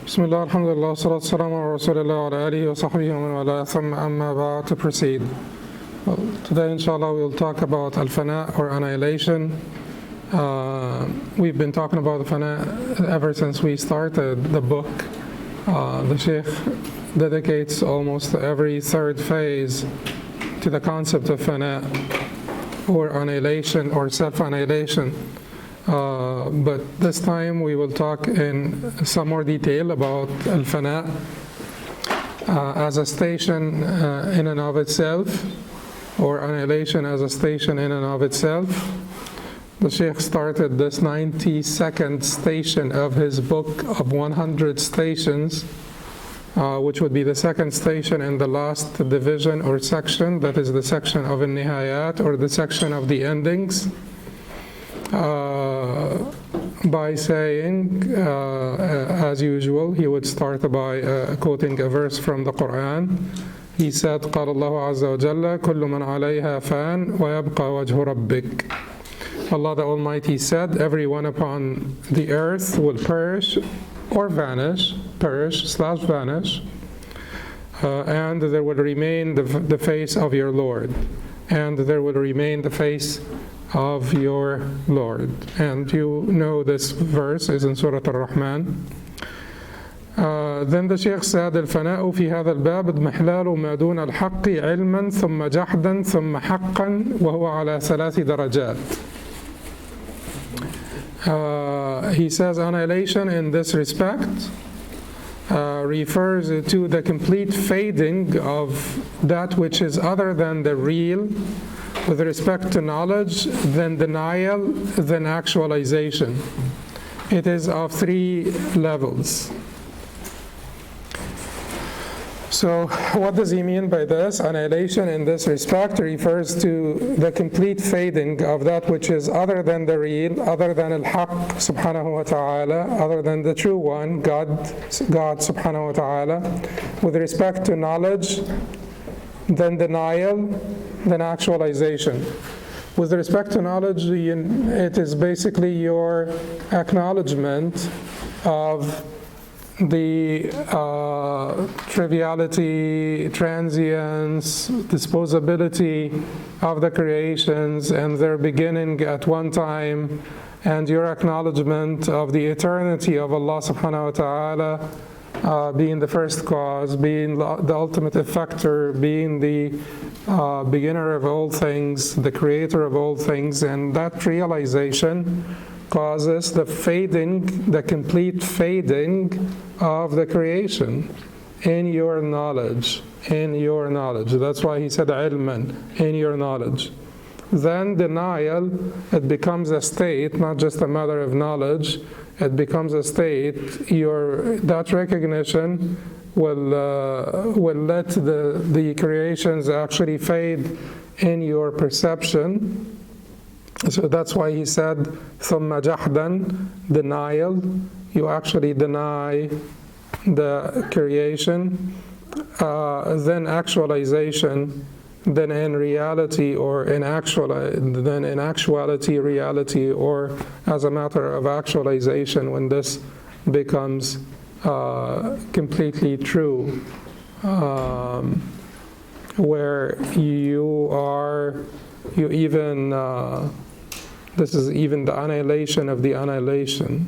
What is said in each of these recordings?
Bismillah, alhamdulillah, salatu salamu ala rasulillah wa ala alihi wa sahbihi wa man wala, thumma amma ba'd. To proceed. Well, today, inshallah, we'll talk about al-fana or annihilation. We've been talking about the fana ever since we started the book. The Shaykh dedicates almost every third phase to the concept of fana or annihilation or self-annihilation. But this time we will talk in some more detail about al-fana as a station in and of itself, or annihilation as a station in and of itself. The Shaykh started this 92nd station of his book of 100 stations, which would be the second station in the last division or section, that is the section of al-Nihayat, or the section of the endings. By saying, as usual, he would start by quoting a verse from the Quran. He said, قال الله عز وجل كل من عليها فان ويبقى وجه ربك. Allah the Almighty said, everyone upon the earth will perish or vanish, perish/vanish, and there will remain the face of your Lord, and there will remain the face of your Lord. And you know this verse is in Surah Ar-Rahman. Then the Shaykh said, الفناء في هذا الباب اضمحلال ما دون الحق علما ثم جحدا ثم حقا وهو على 3 درجات. He says annihilation in this respect refers to the complete fading of that which is other than the real with respect to knowledge, then denial, then actualization. It is of 3 levels. So what does he mean by this? Annihilation in this respect refers to the complete fading of that which is other than the real, other than al-Haq subhanahu wa ta'ala, other than the true one, God subhanahu wa ta'ala, with respect to knowledge, then denial, then actualization. With respect to knowledge, it is basically your acknowledgement of the triviality, transience, disposability of the creations and their beginning at one time, and your acknowledgement of the eternity of Allah subhanahu wa ta'ala, being the first cause, being the ultimate effector, being the beginner of all things, the creator of all things. And that realization causes the fading, the complete fading of the creation in your knowledge, That's why he said ilman, in your knowledge. Then denial, it becomes a state, not just a matter of knowledge, it becomes a state. That recognition will let the creations actually fade in your perception. So that's why he said ثُمَّ جَحْدًا, denial. You actually deny the creation. Then actualization. Then in reality, or in actuality, reality, or as a matter of actualization, when this becomes completely true, where this is even the annihilation of the annihilation,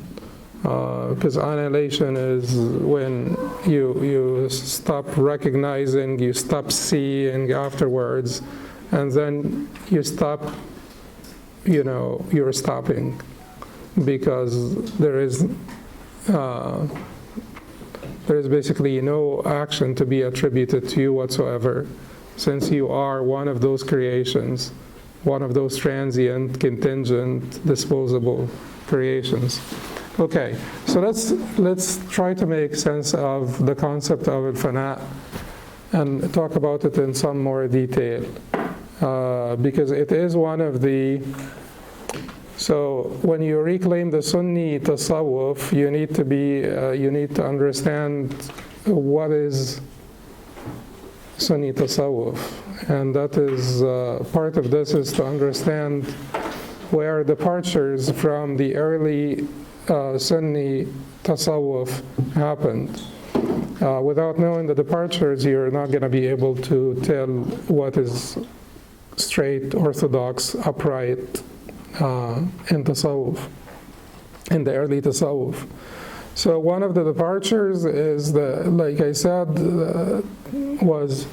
because annihilation is when you stop recognizing, you stop seeing afterwards, and then you stop, you're stopping, because there is basically no action to be attributed to you whatsoever, since you are one of those creations, one of those transient, contingent, disposable creations. Okay, so let's try to make sense of the concept of al-fana and talk about it in some more detail, because it is one of the. So when you reclaim the Sunni tasawwuf, you need to understand what is Sunni tasawwuf, and that is part of this is to understand where departures from the early Sunni tasawwuf happened. Without knowing the departures, you're not going to be able to tell what is straight, orthodox, upright in tasawwuf, in the early tasawwuf. So one of the departures is, like I said, was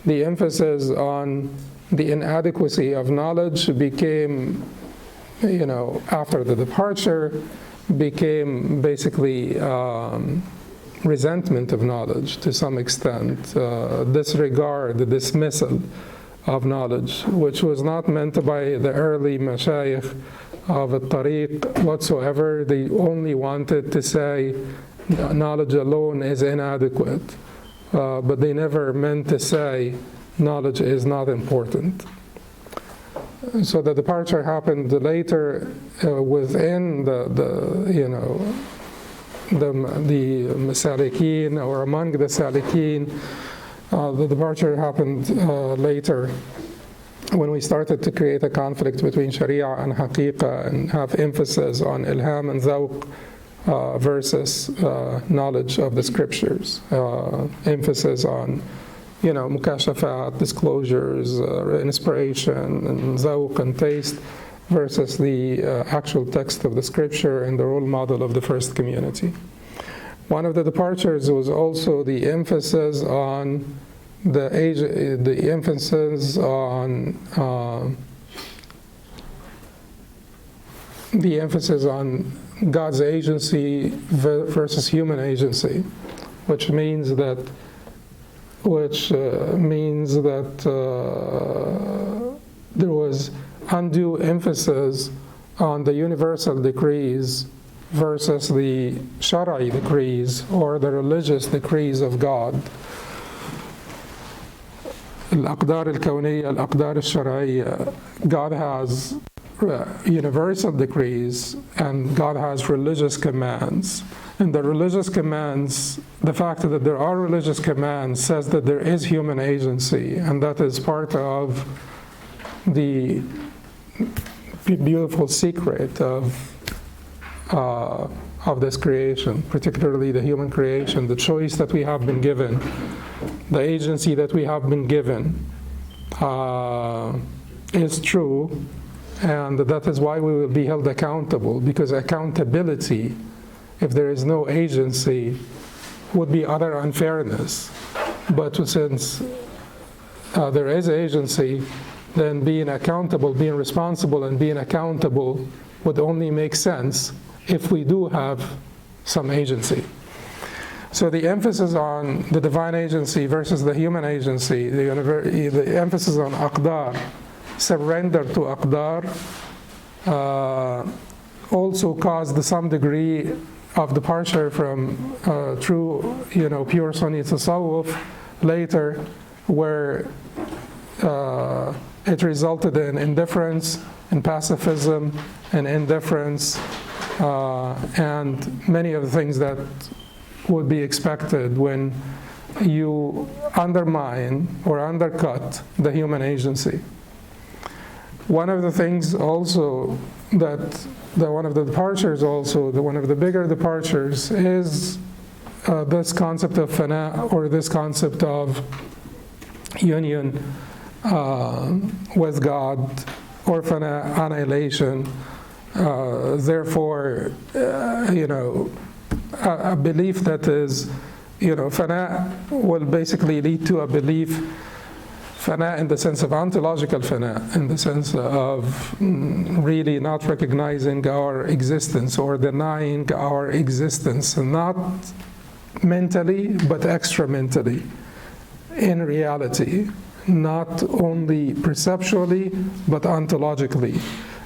the emphasis on the inadequacy of knowledge became, after the departure, became basically resentment of knowledge to some extent, disregard, dismissal of knowledge, which was not meant by the early mashayikh of al-Tariq whatsoever. They only wanted to say knowledge alone is inadequate, but they never meant to say knowledge is not important. So the departure happened later within the Salikin, or among the Salikin. The departure happened later when we started to create a conflict between Sharia and Haqiqa and have emphasis on ilham and zawq versus knowledge of the scriptures, emphasis on mukashafat, disclosures, inspiration, and zawq and taste versus the actual text of the scripture and the role model of the first community. One of the departures was also the emphasis on the emphasis on God's agency versus human agency, which means that there was undue emphasis on the universal decrees versus the Shara'i decrees, or the religious decrees of God. Al-Aqdar al-Kawniyya, al-Aqdar al-Shar'iyya. God has universal decrees and God has religious commands. And the religious commands, the fact that there are religious commands says that there is human agency, and that is part of the beautiful secret of this creation, particularly the human creation, the choice that we have been given, the agency that we have been given is true, and that is why we will be held accountable, because accountability, if there is no agency, would be utter unfairness. But since there is agency, then being accountable, being responsible and being accountable would only make sense if we do have some agency. So the emphasis on the divine agency versus the human agency, the emphasis on aqdar, surrender to aqdar, also caused some degree of departure from true, pure Sunni tasawwuf later, where it resulted in indifference and pacifism and indifference and many of the things that would be expected when you undermine or undercut the human agency. One of the things also one of the departures also, one of the bigger departures is this concept of fana, or this concept of union with God, or fana, annihilation. Therefore, a belief that is, fana will basically lead to a belief, fana in the sense of ontological fana, in the sense of really not recognizing our existence or denying our existence, not mentally but extra-mentally, in reality, not only perceptually but ontologically.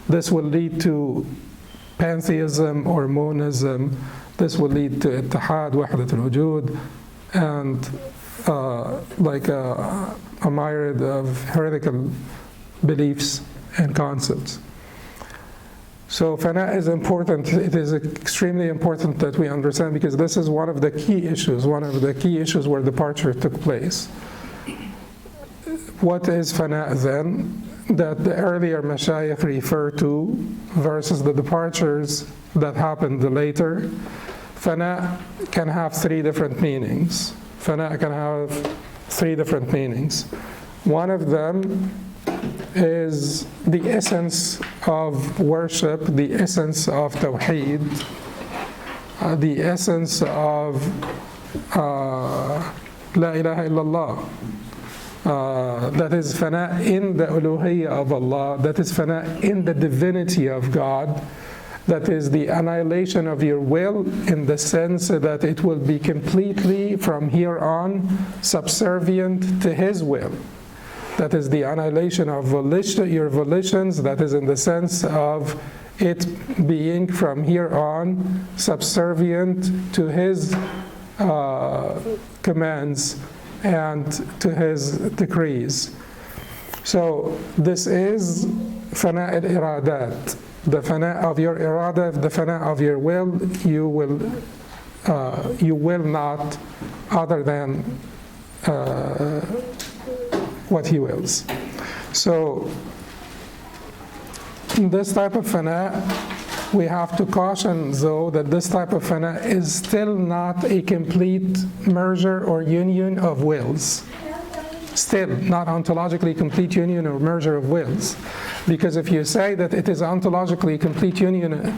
This will lead to pantheism or monism. This will lead to ittihad, wahdat al-wujud, and like a myriad of heretical beliefs and concepts. So fana is important. It is extremely important that we understand, because this is one of the key issues where departure took place. What is fana then, that the earlier mashayikh refer to, versus the departures that happened later? fana can have three different meanings. Fana can have three different meanings. One of them is the essence of worship, the essence of tawheed, the essence of La ilaha illallah. That is fana in the uluhiyyah of Allah, that is fana in the divinity of God, that is the annihilation of your will in the sense that it will be completely from here on subservient to His will. That is the annihilation of your volitions, that is in the sense of it being from here on subservient to His commands and to His decrees. So this is fana al-iradat, the fana of your irada, the fana of your will. You will not other than what He wills. So this type of fana, we have to caution though that this type of fana is still not a complete merger or union of wills. Still not ontologically complete union or merger of wills. Because if you say that it is ontologically complete union,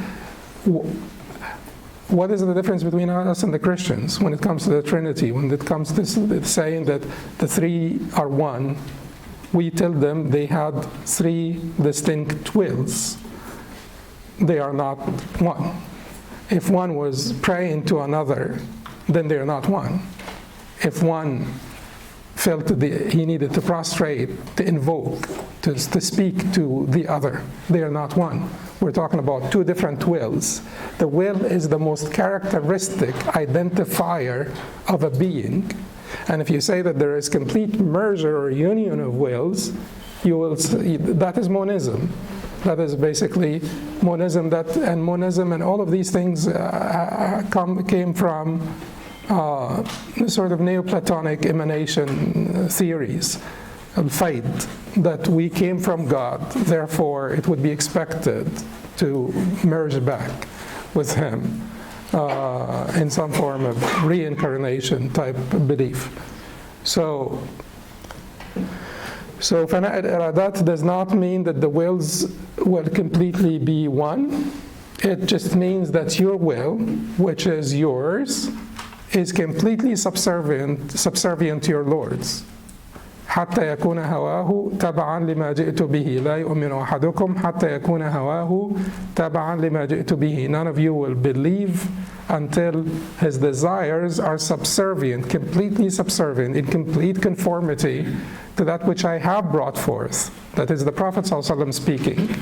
what is the difference between us and the Christians when it comes to the Trinity, when it comes to saying that the three are one? We tell them they had three distinct wills. They are not one. If one was praying to another, then they are not one. If one felt that he needed to prostrate, to invoke, to speak to the other, they are not one. We're talking about two different wills. The will is the most characteristic identifier of a being. And if you say that there is complete merger or union of wills, you will see, that is monism. That is basically monism. And monism and all of these things came from sort of Neoplatonic emanation theories, al-fayd, that we came from God, therefore it would be expected to merge back with Him in some form of reincarnation type belief. So fana al-iradat does not mean that the wills will completely be one. It just means that your will, which is yours, is completely subservient to your Lord's. حتى يكون هواه تبعا لما جئت به لا يؤمن أحدكم حتى يكون هواه تبعا لما جئت به. None of you will believe until his desires are subservient, completely subservient, in complete conformity to that which I have brought forth. That is the Prophet ﷺ speaking.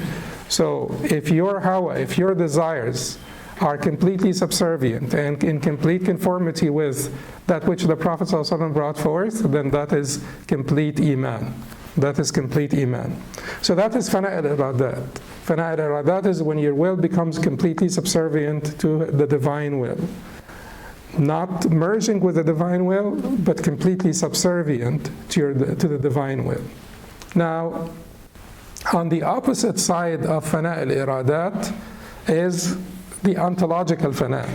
So if your hawa, if your desires are completely subservient and in complete conformity with that which the Prophet ﷺ brought forth, then that is complete iman. That is complete iman. So that is fana al-iradat. Fana al-iradat is when your will becomes completely subservient to the divine will. Not merging with the divine will, but completely subservient to the divine will. Now, on the opposite side of fana al-iradat is the ontological fana,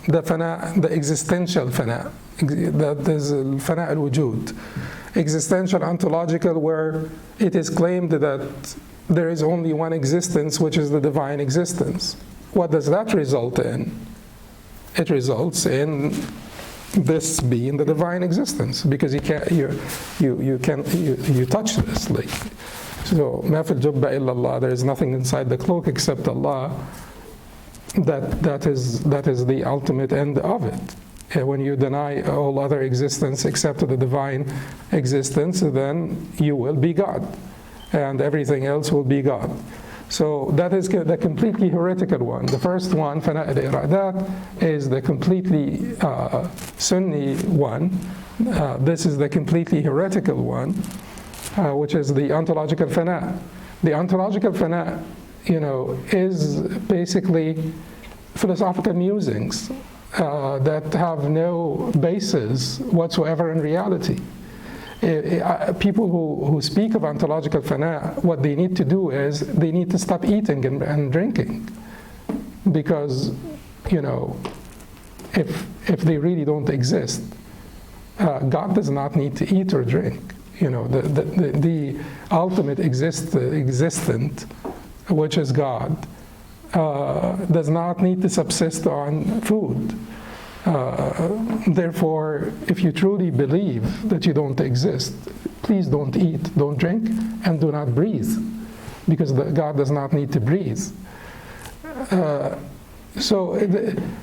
the existential fana, that is fana al-wujud. Existential, ontological, where it is claimed that there is only one existence, which is the divine existence. What does that result in? It results in this being the divine existence, because you touch this. Like, so, ما في الجبة إلا الله. There is nothing inside the cloak except Allah. That is the ultimate end of it. When you deny all other existence except the divine existence, then you will be God, and everything else will be God. So that is the completely heretical one. The first one, fana al-iradat, is the completely Sunni one. This is the completely heretical one, which is the ontological fana. The ontological fana, is basically philosophical musings that have no basis whatsoever in reality. People who speak of ontological fana, what they need to do is they need to stop eating and drinking, because if they really don't exist, God does not need to eat or drink. The ultimate existent, which is God, does not need to subsist on food. Therefore, if you truly believe that you don't exist, please don't eat, don't drink, and do not breathe, because God does not need to breathe. So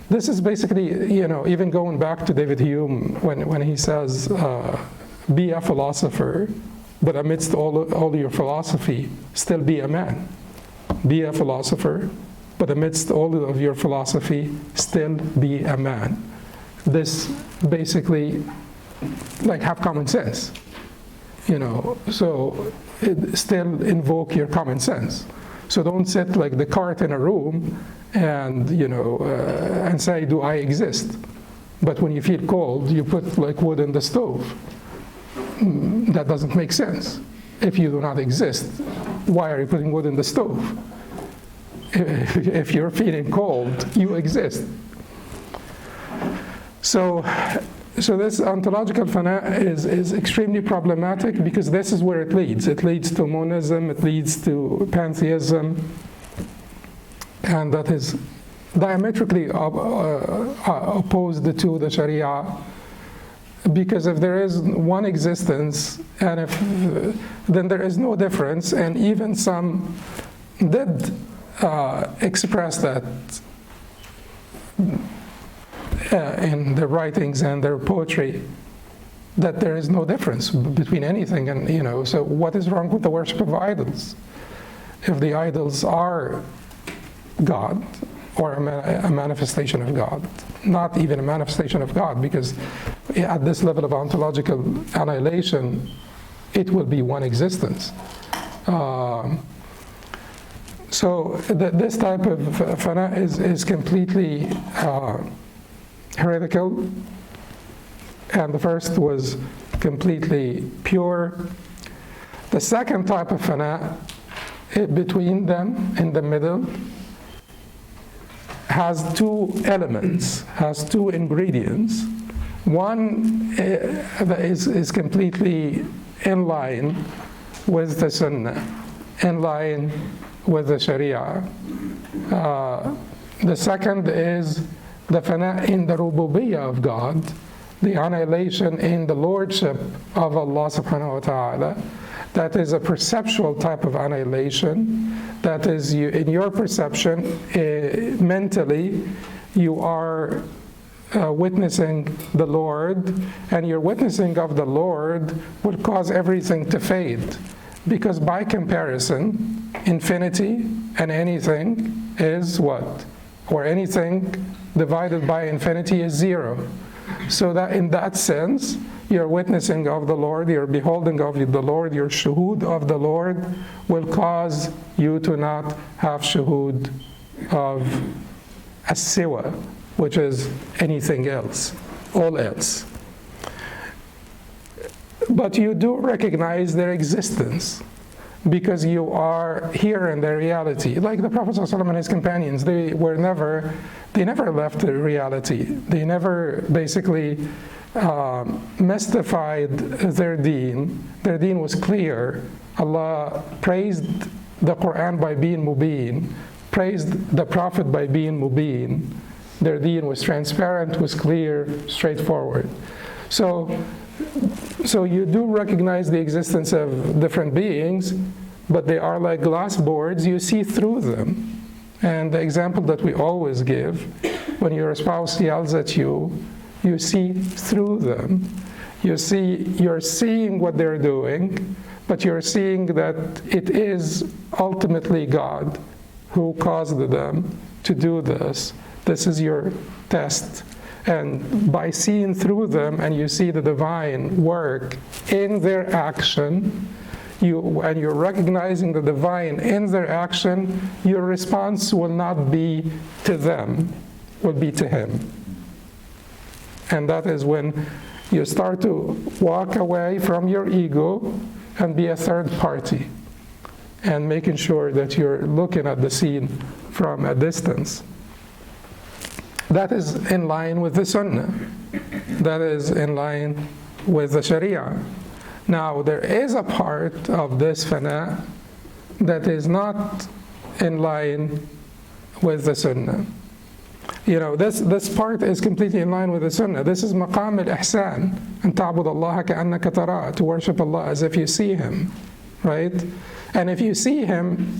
this is basically, even going back to David Hume when he says, be a philosopher, but amidst all your philosophy, still be a man. Be a philosopher, but amidst all of your philosophy, still be a man. This basically, have common sense, so still invoke your common sense. So don't sit like the cart in a room and, and say, do I exist? But when you feel cold, you put wood in the stove. That doesn't make sense. If you do not exist, why are you putting wood in the stove? If you're feeling cold, you exist. So this ontological fana is extremely problematic, because this is where it leads. It leads to monism, it leads to pantheism, and that is diametrically opposed to the Sharia. Because if there is one existence, and then there is no difference, and even some did express that in their writings and their poetry, that there is no difference between anything, and so what is wrong with the worship of idols? If the idols are God, or a manifestation of God, not even a manifestation of God, because at this level of ontological annihilation, it will be one existence. So this type of fana is completely heretical, and the first was completely pure. The second type of fana, between them, in the middle, has two elements, has two ingredients. One is completely in line with the Sunnah, in line with the Sharia. The second is the fana in the rububiyyah of God, the annihilation in the lordship of Allah subhanahu wa ta'ala. That is a perceptual type of annihilation. That is, in your perception, mentally, you are witnessing the Lord, and your witnessing of the Lord would cause everything to fade. Because by comparison, infinity and anything is what? Or anything divided by infinity is zero. So that in that sense, your witnessing of the Lord, your beholding of the Lord, your shuhud of the Lord will cause you to not have shuhud of as-siwa, which is anything else, all else. But you do recognize their existence, because you are here in their reality. Like the Prophet ﷺ and his companions, they never left the reality. They never basically mystified their deen. Their deen was clear. Allah praised the Quran by being mubin, praised the Prophet by being mubin. Their deen was transparent, was clear, straightforward. So you do recognize the existence of different beings, but they are like glass boards, you see through them. And the example that we always give, when your spouse yells at you, you see through them. You're seeing what they're doing, but you're seeing that it is ultimately God who caused them to do this. This is your test. And by seeing through them, and you see the divine work in their action, and you're recognizing the divine in their action, your response will not be to them, will be to Him. And that is when you start to walk away from your ego and be a third party, and making sure that you're looking at the scene from a distance. That is in line with the Sunnah. That is in line with the Sharia. Now, there is a part of this fana that is not in line with the Sunnah. You know, this part is completely in line with the Sunnah. This is maqam al-ihsan, an ta'bud Allah ka'annaka tarah, to worship Allah as if you see Him, right? And if you see Him,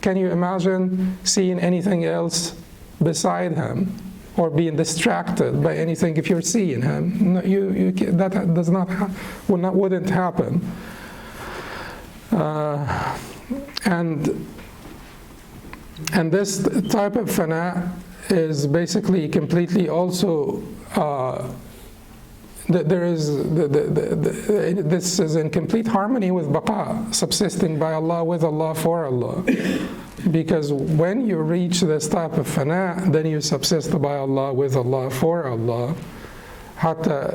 can you imagine seeing anything else beside Him, or being distracted by anything if you're seeing Him? No, that does not wouldn't happen. And this type of fana is basically completely also this is in complete harmony with baqa, subsisting by Allah, with Allah, for Allah. Because when you reach this type of fana, then you subsist by Allah, with Allah, for Allah. حتى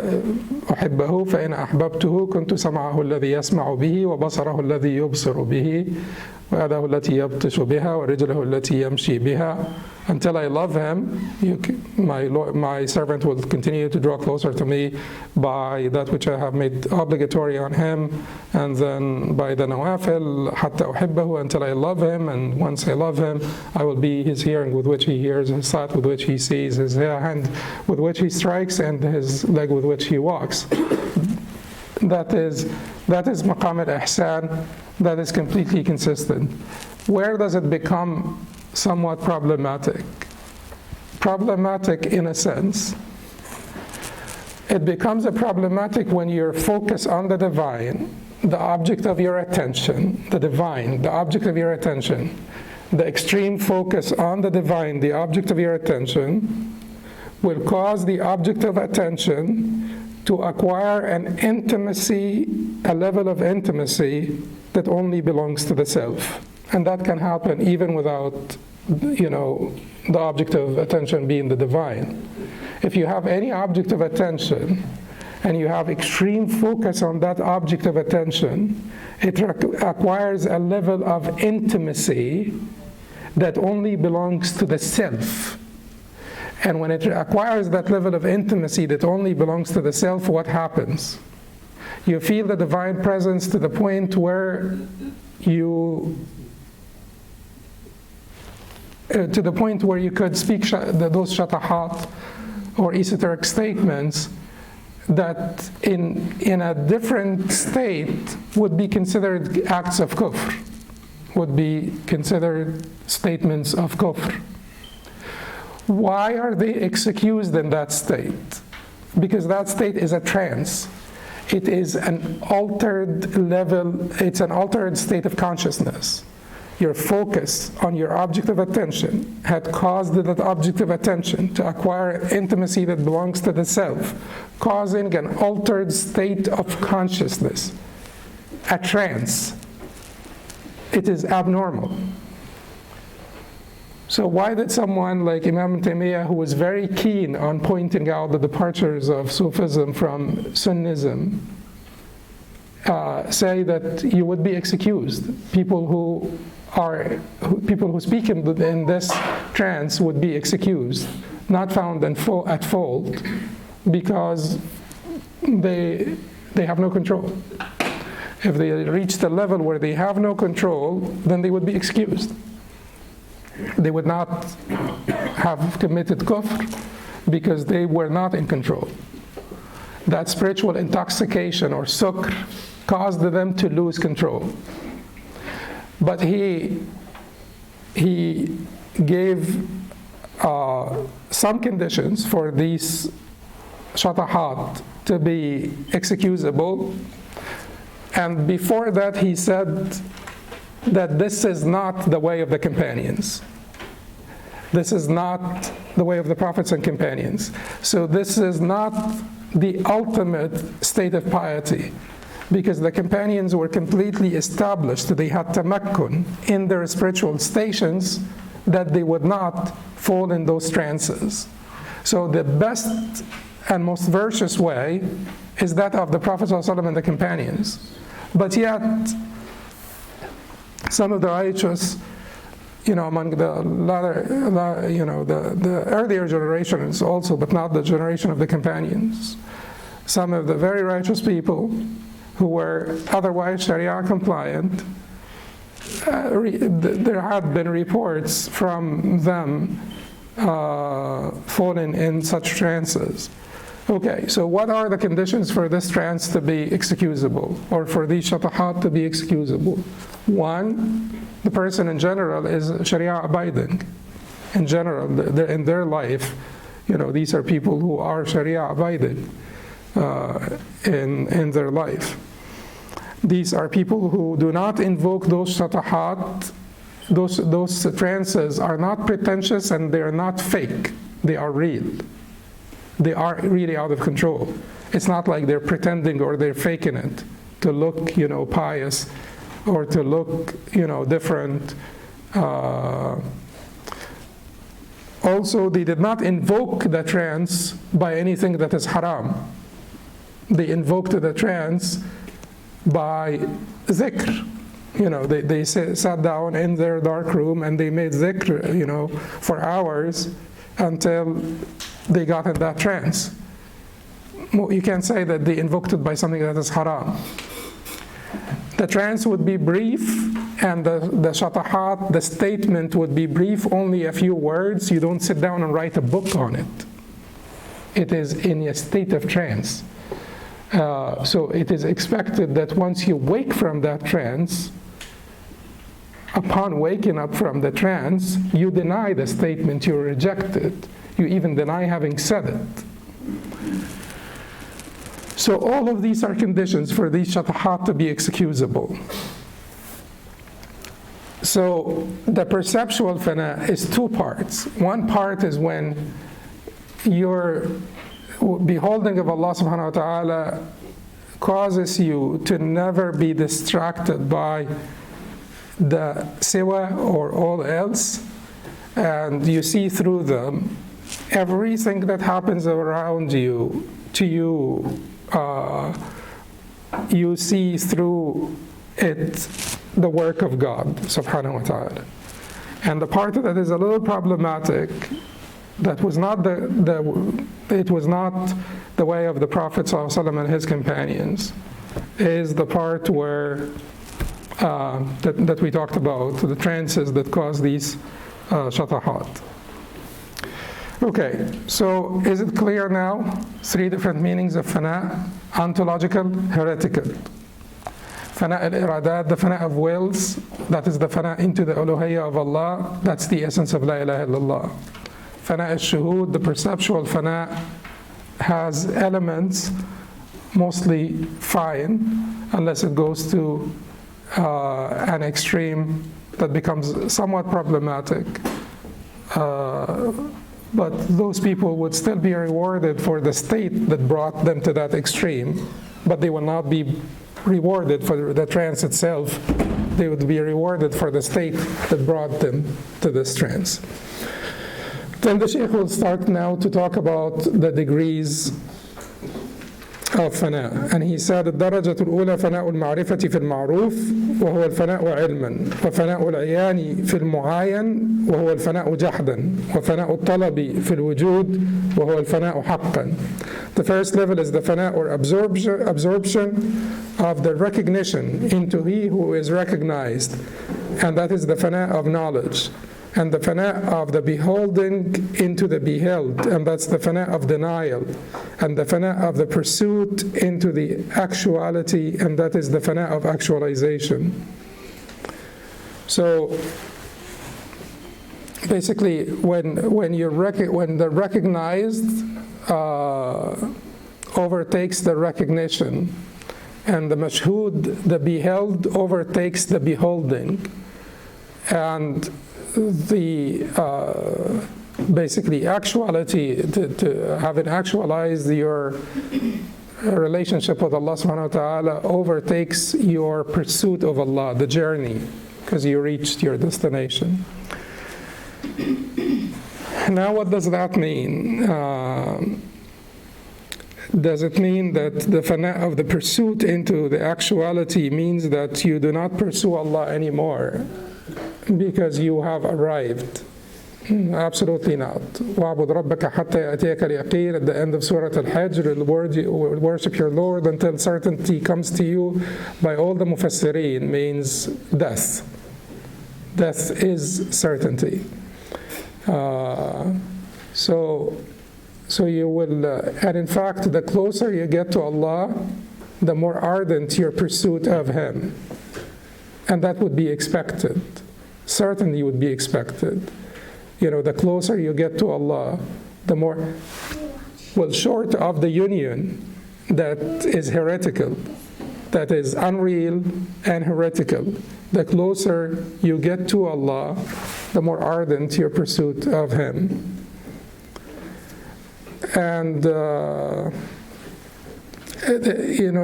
أحبه فإن أحببته كنت سمعه الذي يسمع به وبصره الذي يبصر به ويده التي يبطش بها ورجله التي يمشي بها. Until I love Him, my servant will continue to draw closer to me by that which I have made obligatory on him, and then by the nawafil, حتى أحبه, until I love Him, and once I love Him, I will be His hearing with which He hears, His sight with which He sees, His hand with which He strikes, and His leg with which He walks. That is maqam al-ihsan, that is completely consistent. Where does it become somewhat problematic? Problematic in a sense. It becomes a problematic when you're focused on the divine, the object of your attention, the divine, the object of your attention. The extreme focus on the divine, the object of your attention, will cause the object of attention to acquire an intimacy, a level of intimacy that only belongs to the self. And that can happen even without, the object of attention being the divine. If you have any object of attention and you have extreme focus on that object of attention, it acquires a level of intimacy that only belongs to the self. And when it acquires that level of intimacy that only belongs to the self, what happens? You feel the divine presence to the point where you could speak those shatahat or esoteric statements that in a different state would be considered acts of kufr, would be considered statements of kufr. Why are they excused in that state? Because that state is a trance. It is an altered level, it's an altered state of consciousness. Your focus on your object of attention had caused that object of attention to acquire intimacy that belongs to the self, causing an altered state of consciousness, a trance. It is abnormal. So why did someone like Imam Taymiyyah, who was very keen on pointing out the departures of Sufism from Sunnism, say that you would be excused? People who speak in this trance would be excused, not found at fault, because they have no control. If they reach the level where they have no control, then they would be excused. They would not have committed kufr because they were not in control. That spiritual intoxication or sukr caused them to lose control. But he gave some conditions for these shatahat to be excusable. And before that, he said that this is not the way of the companions. This is not the way of the prophets and companions. So this is not the ultimate state of piety, because the companions were completely established. They had tamakkun in their spiritual stations that they would not fall in those trances. So the best and most virtuous way is that of the Prophet ﷺ and the companions. But yet, some of the righteous among the the earlier generations also, but not the generation of the companions. Some of the very righteous people who were otherwise Sharia compliant, there had been reports from them falling in such trances. Okay, so what are the conditions for this trance to be excusable, or for these shatahat to be excusable? One, the person in general is Sharia abiding. In general, in their life, these are people who are Sharia abiding in their life. These are people who do not invoke those shatahat. Those trances are not pretentious and they are not fake. They are real. They are really out of control. It's not like they're pretending or they're faking it to look, pious or to look, different. Also, they did not invoke the trance by anything that is haram. They invoked the trance by dhikr. They sat down in their dark room and they made dhikr, for hours until they got in that trance. You can't say that they invoked it by something that is haram. The trance would be brief, and the shatahat, the statement would be brief, only a few words. You don't sit down and write a book on it. It is in a state of trance. So it is expected that once you wake from that trance, upon waking up from the trance, you deny the statement, you reject it. You even deny having said it. So all of these are conditions for these shatahat to be excusable. So the perceptual fana is two parts. One part is when your beholding of Allah subhanahu wa ta'ala causes you to never be distracted by the siwa or all else, and you see through them. Everything that happens around you, to you, you see through it the work of God subhanahu wa ta'ala. And the part that is a little problematic, that was not it was not the way of the Prophet ﷺ and his companions, is the part where that we talked about, the trances that cause these shatahat. Okay, so is it clear now? Three different meanings of fana: ontological, heretical. Fana al-iradat, the fana of wills, that is the fana into the uluhiyyah of Allah, that's the essence of la ilaha illallah. Fana al-shuhud, the perceptual fana, has elements mostly fine, unless it goes to an extreme that becomes somewhat problematic. But those people would still be rewarded for the state that brought them to that extreme, but they will not be rewarded for the trance itself. They would be rewarded for the state that brought them to this trance. Then the Shaykh will start now to talk about the degrees of fana. And he said, الدرجة الأولى فناء المعرفة في المعروف وهو الفناء علما، وفناء العيان في المعاين وهو الفناء جحدا، وفناء الطلب في الوجود وهو الفناء حقا. The first level is the fana or absorption of the recognition into he who is recognized, and that is the fana of knowledge. And the fana of the beholding into the beheld, and that's the fana of denial. And the fana of the pursuit into the actuality, and that is the fana of actualization. So basically, when the recognized overtakes the recognition, and the mashhud, the beheld, overtakes the beholding, and the basically actuality, to having actualized your relationship with Allah subhanahu wa ta'ala, overtakes your pursuit of Allah, the journey, because you reached your destination. Now what does that mean? Does it mean that the fana of the pursuit into the actuality means that you do not pursue Allah anymore? because you have arrived. Absolutely not. وَاعْبُدْ رَبَّكَ حَتَّى يَأْتِيَكَ الْيَقِينُ at the end of Surah al-Hajj, worship your Lord until certainty comes to you. By all the Mufassirin means death. Death is certainty. So you will, and in fact, the closer you get to Allah, the more ardent your pursuit of Him. And that would be expected. Certainly would be expected. The closer you get to Allah, the more, well, short of the union that is heretical, that is unreal and heretical, the closer you get to Allah, the more ardent your pursuit of Him. And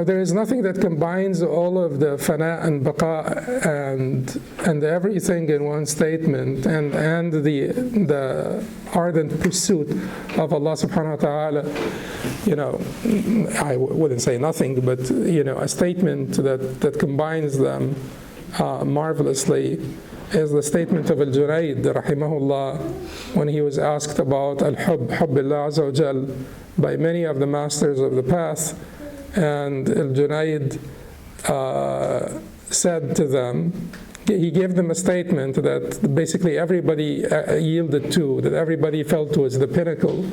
there is nothing that combines all of the fana and baqa and everything in one statement, and the ardent pursuit of Allah subhanahu wa ta'ala. I wouldn't say nothing, but a statement that combines them marvelously is the statement of al-Junayd rahimahullah when he was asked about al-Hubb, Hubbillah Azza wa Jal, by many of the masters of the path. And al-Junayd said to them, he gave them a statement that basically everybody yielded to, that everybody felt was the pinnacle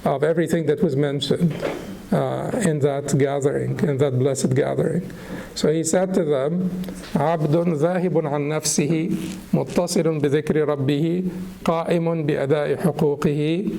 of everything that was mentioned in that gathering, in that blessed gathering. So he said to them, عَبْدٌ ذَاهِبٌ عَنْ نَفْسِهِ مُتَّصِلٌ بِذِكْرِ رَبِّهِ قَائِمٌ بِأَدَاءِ حُقُوقِهِ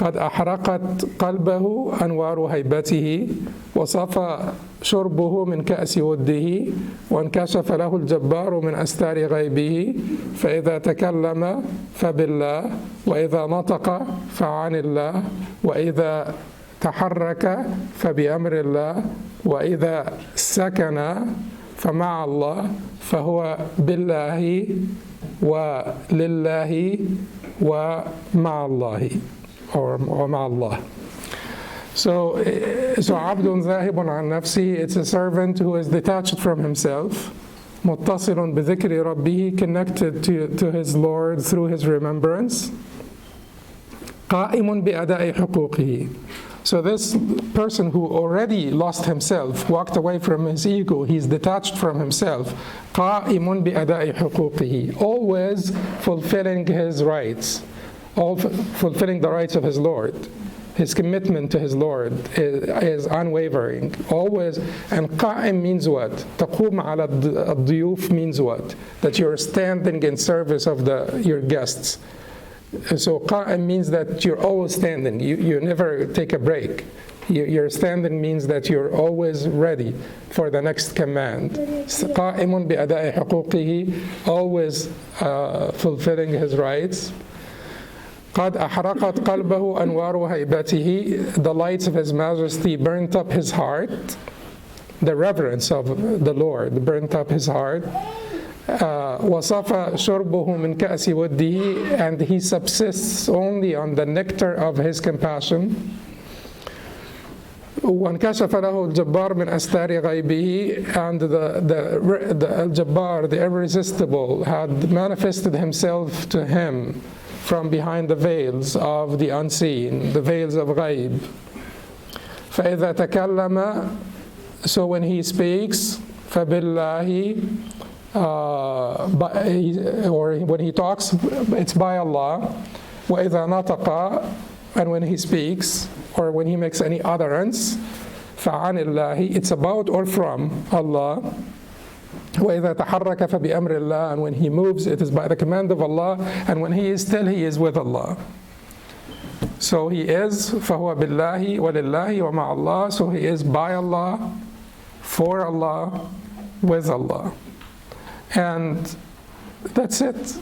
قد أحرقت قلبه أنوار هيبته وصفى شربه من كأس وده وانكشف له الجبار من أستار غيبه فإذا تكلم فبالله وإذا نطق فعن الله وإذا تحرك فبأمر الله وإذا سكن فمع الله فهو بالله ولله ومع الله or مع الله. So عبد ذاهب عن نفسه, it's a servant who is detached from himself, متصل بذكر ربه, connected to his Lord through his remembrance, قائم بأداء حقوقه. So this person who already lost himself, walked away from his ego, he's detached from himself, قائم بأداء حقوقه, always fulfilling his rights, fulfilling the rights of his Lord. His commitment to his Lord is unwavering, always. And qa'im means what? Taqum ala ad-duyuf means what? That you're standing in service of your guests. So qa'im means that you're always standing. You never take a break. Your standing means that you're always ready for the next command. قائم بأداء حقوقه, always fulfilling his rights. قد أحرقت قلبه أنوار هيبته, the lights of His Majesty burnt up his heart. The reverence of the Lord burnt up his heart. وصفى شربه من كأس وده, and he subsists only on the nectar of His compassion. وانكشف له الجبار من أستار غيبه, and the al-Jabbar, the irresistible, had manifested himself to him from behind the veils of the unseen, the veils of ghaib. فإذا تكلم, so when he speaks, فبالله, or when he talks, it's by Allah. وإذا نطق, and when he speaks, or when he makes any utterance, فعن الله, it's about or from Allah. وَإِذَا تَحَرَّكَ فَبِأَمْرِ اللَّهِ, and when he moves, it is by the command of Allah, and when he is still, he is with Allah. So he is فَهُوَ بِاللَّهِ وَلِلَّهِ وَمَعَ اللَّهِ, so he is by Allah, for Allah, with Allah. And that's it.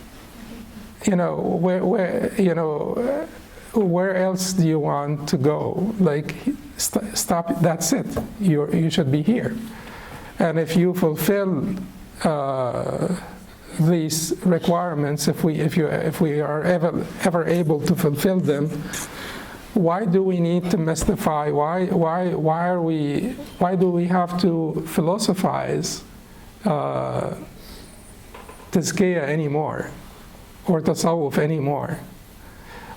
Where else do you want to go? Like, stop, that's it. You should be here. And if you fulfill these requirements, if we are ever able to fulfill them, why do we need to mystify? Why do we have to philosophize tazkiyah anymore or tasawwuf anymore?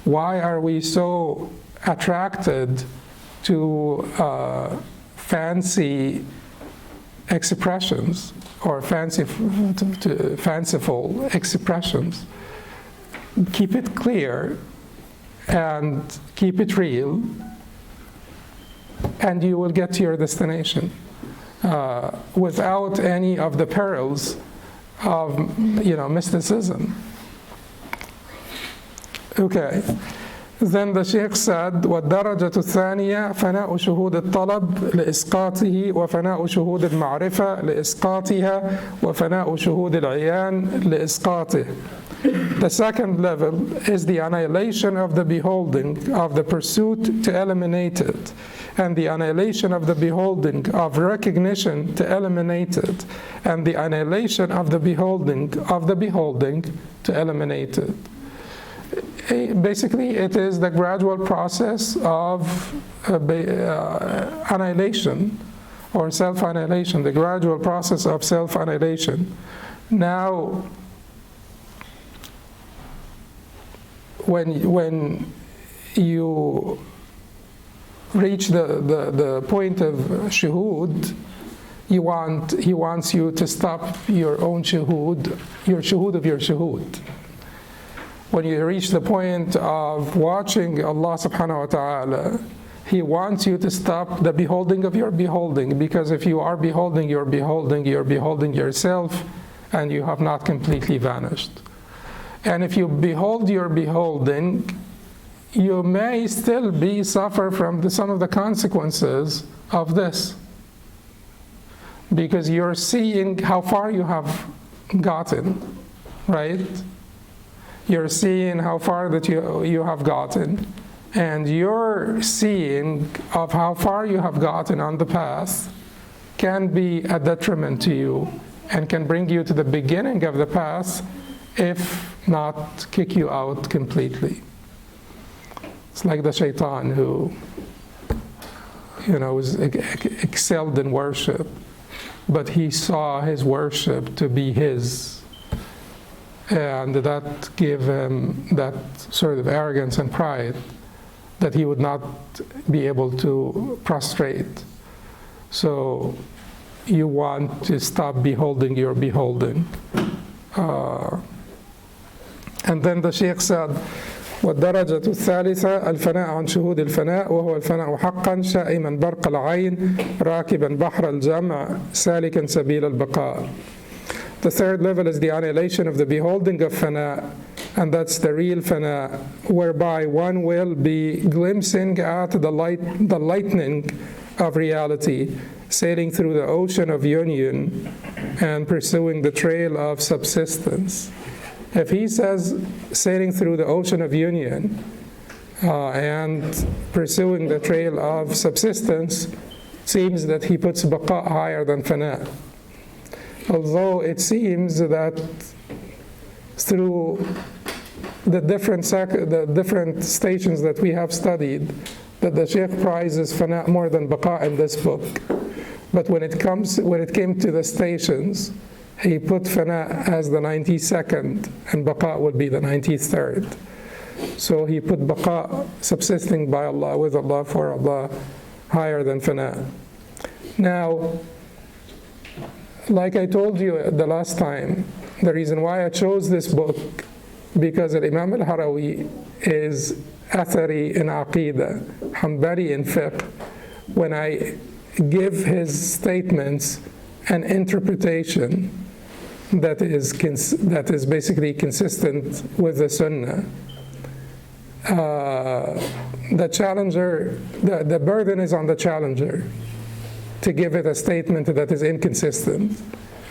Why are we so attracted to fancy expressions or fanciful expressions? Keep it clear and keep it real, and you will get to your destination without any of the perils of mysticism. Okay. Then the Shaykh said, وَالدَّرَجَةُ الثَّانِيَةُ فَنَاءُ شُهُودِ الطَّلَبِ لإسقاطه وفناء شهود المعرفة لإسقاطها وفناء شهود العيان لإسقاطه. The second level is the annihilation of the beholding, of the pursuit to eliminate it, and the annihilation of the beholding, of recognition to eliminate it, and the annihilation of the beholding, to eliminate it. Basically, it is the gradual process of annihilation or self-annihilation, the gradual process of self-annihilation. Now, when you reach the point of shuhud, he wants you to stop your own shuhud, your shuhud of your shuhud. When you reach the point of watching Allah subhanahu wa ta'ala, He wants you to stop the beholding of your beholding, because if you are beholding your beholding, you're beholding yourself and you have not completely vanished. And if you behold your beholding, you may still suffer from some of the consequences of this, because you're seeing how far you have gotten, right? You're seeing how far that you have gotten, and your seeing of how far you have gotten on the path can be a detriment to you and can bring you to the beginning of the path, if not kick you out completely. It's like the shaitan who was excelled in worship, but he saw his worship to be his. And that gave him that sort of arrogance and pride that he would not be able to prostrate. So you want to stop beholding your beholding. And then the Shaykh said, والدرجة الثالثة الفناء عن شهود الفناء وهو الفناء حقا شائما برق العين راكبا بحر الجمع سالكا سبيل البقاء. The third level is the annihilation of the beholding of fana, and that's the real fana, whereby one will be glimpsing at the lightning of reality, sailing through the ocean of union and pursuing the trail of subsistence. If he says sailing through the ocean of union and pursuing the trail of subsistence, seems that he puts baqa higher than fana. Although it seems that through the different stations that we have studied, that the Shaykh prizes fana more than baqa in this book. But when it came to the stations, he put fana as the 92nd, and baqa would be the 93rd. So he put baqa, subsisting by Allah, with Allah, for Allah, higher than fana. Now, like I told you the last time, the reason why I chose this book, because Imam al-Harawi is Athari in Aqidah, Hanbali in Fiqh. When I give his statements an interpretation that is basically consistent with the Sunnah, the challenger, the burden is on the challenger to give it a statement that is inconsistent.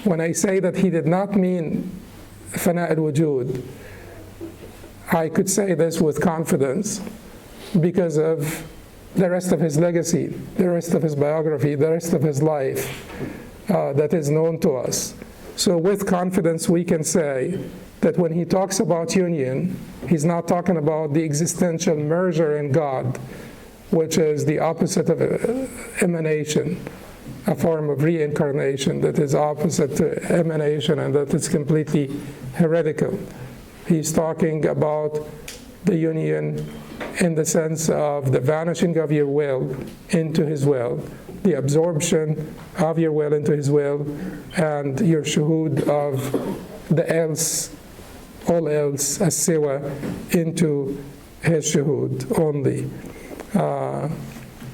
When I say that he did not mean fana al-wujud, I could say this with confidence because of the rest of his legacy, the rest of his biography, the rest of his life that is known to us. So with confidence we can say that when he talks about union, he's not talking about the existential merger in God, which is the opposite of emanation. a form of reincarnation that is opposite to emanation and that is completely heretical. He's talking about the union in the sense of the vanishing of your will into his will, the absorption of your will into his will, and your shuhud of the else, all else, as-siwa, into his shuhud only.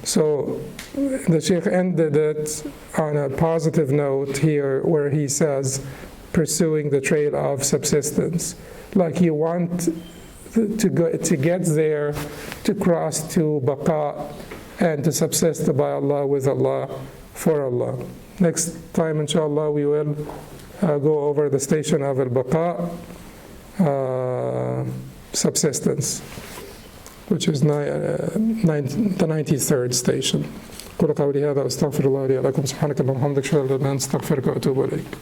So the Shaykh ended it on a positive note here where he says, pursuing the trail of subsistence. Like you want to get there, to cross to baqa, and to subsist by Allah, with Allah, for Allah. Next time, inshallah, we will go over the station of al-baqa, subsistence, which is the 93rd station. قولوا قولي هذا واستغفر الله لي ولكم سبحانك اللهم وبحمدك اشهد ان لا اله الا انت استغفرك واتوب اليك.